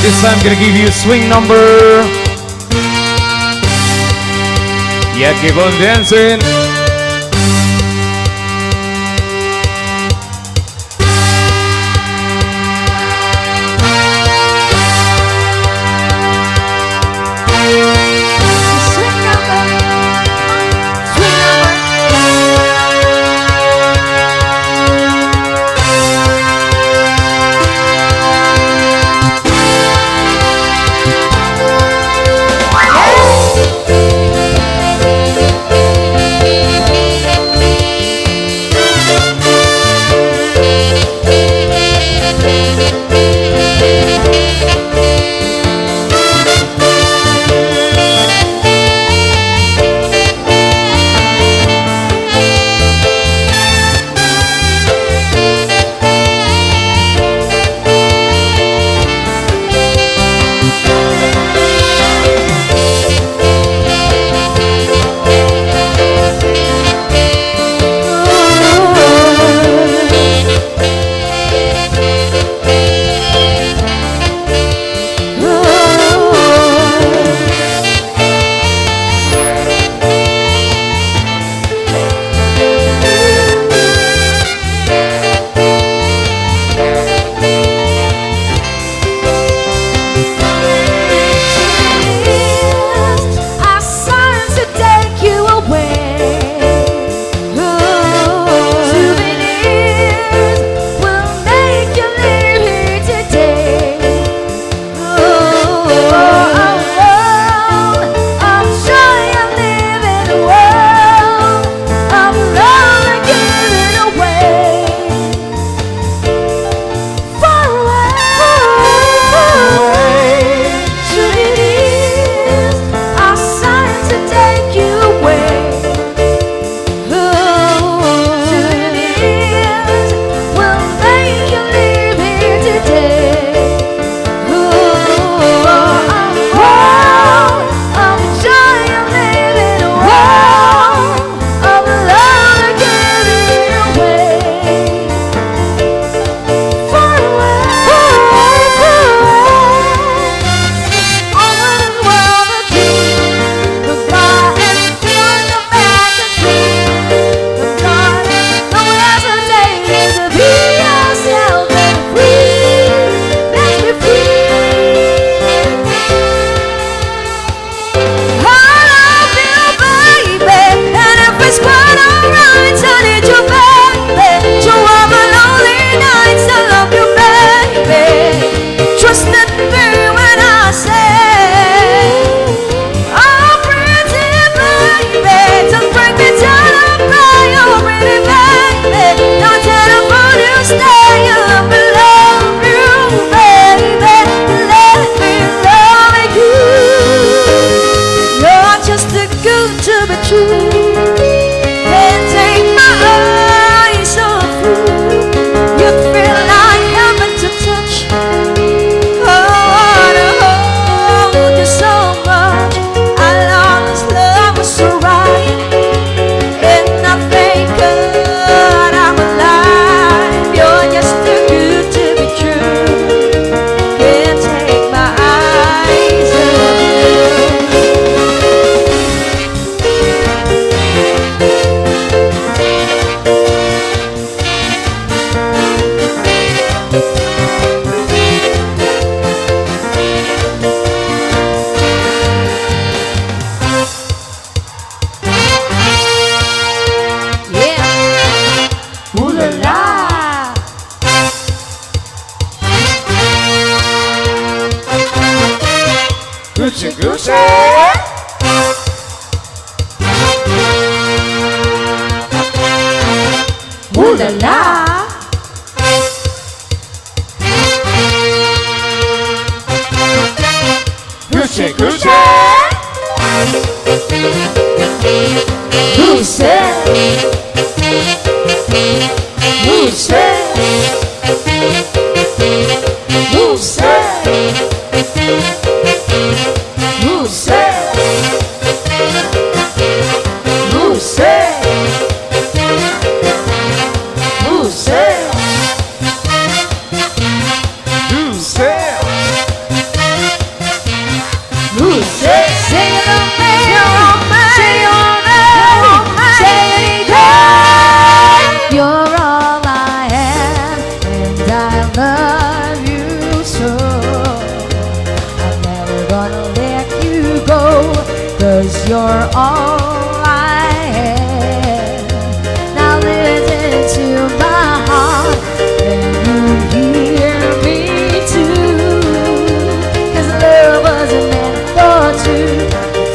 This time I'm gonna give you a swing number. Yeah, keep on dancing. 'cause you're all I have. Now listen to my heart and you hear me too, 'cause love wasn't meant for two.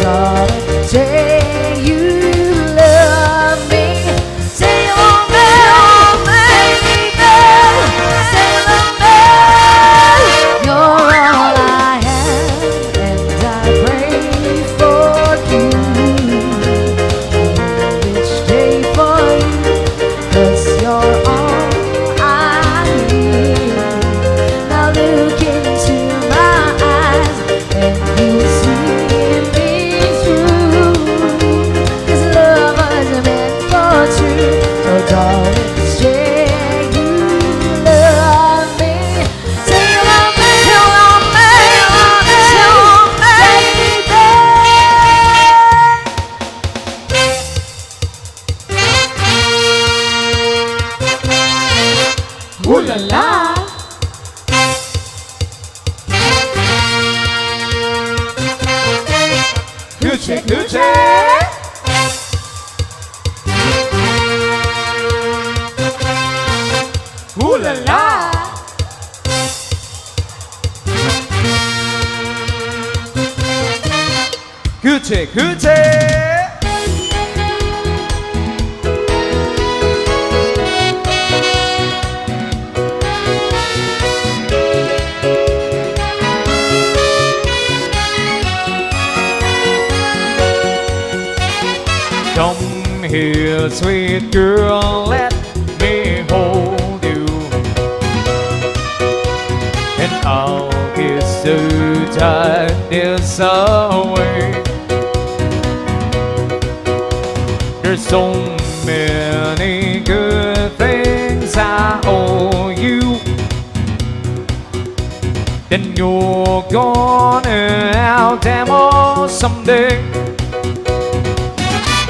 Darling, say you love me. Say you want me, baby. Say you love me. You're all I have, and I pray for you. Each day for you, 'cause you're all I need. Now look into my eyes and you see me through, 'cause love was meant for two. So darling, say you love me. Say you love me, you love me, you love me, you love me, baby. Ooh la la. Coochie, coochie. Ooh la la. Coochie, coochie. Come here, sweet girl, let me hold you, and I'll kiss the darkness away. There's so many good things I owe you, then you're gonna have them all someday.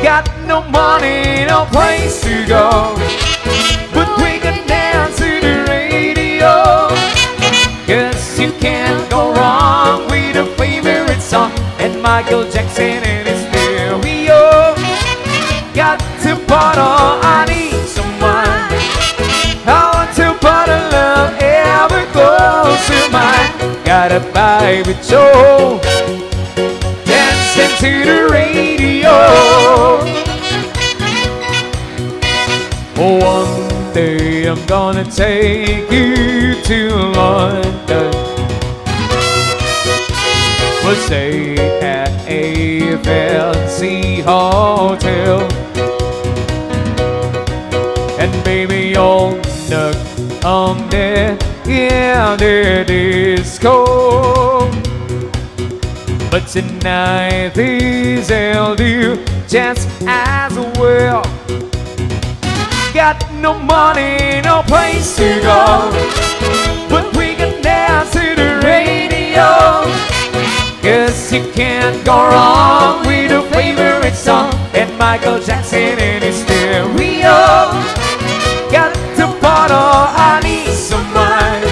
Got no money, no place to go, but we can dance to the radio. 'Cause you can't go wrong with a favorite song and Michael Jackson and his stereo. Got to bottle, I need someone. I want to bottle love ever close to mine. Gotta buy with Joe, dancing to the radio. One day I'm gonna take you to London. We'll stay at a fancy hotel, and baby you'll knock on there in the disco. But tonight they'll do just as well. Got no money, no place to go, but we can dance to the radio. 'Cause you can't go wrong with a favorite song and Michael Jackson and his stereo. Got to bottle, I need someone.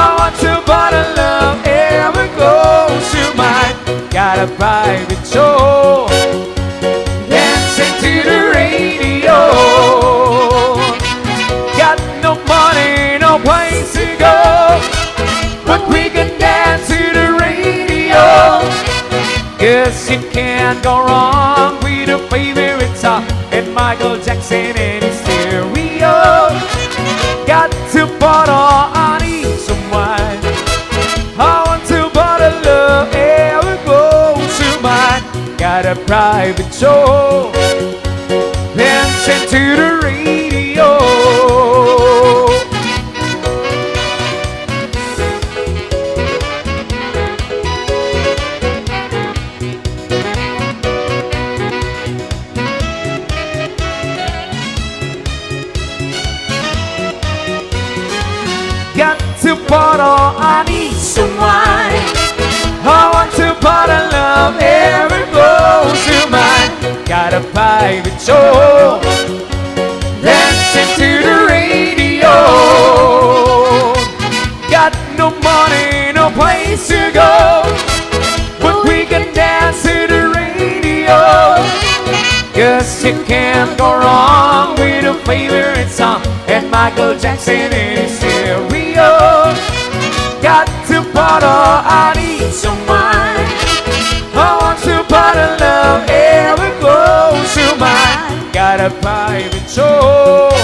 I want to bottle love ever close to mine. Got a private show, dancing to the radio. Got no money, no place to go, but we can dance to the radio. 'Cause you can't go wrong with a favorite song and Michael Jackson and his stereo. Got to bottle, I need someone. I want to bottle love ever close to mine. Got a private show, dancing to the radio. Got to bottle, I need someone. I want to bottle love ever close to mine. Got a private show, You can't go wrong with a favorite song and Michael Jackson in his stereo. Got to bottle, I need some wine. I want to bottle love, ever close to mine. Got a private show.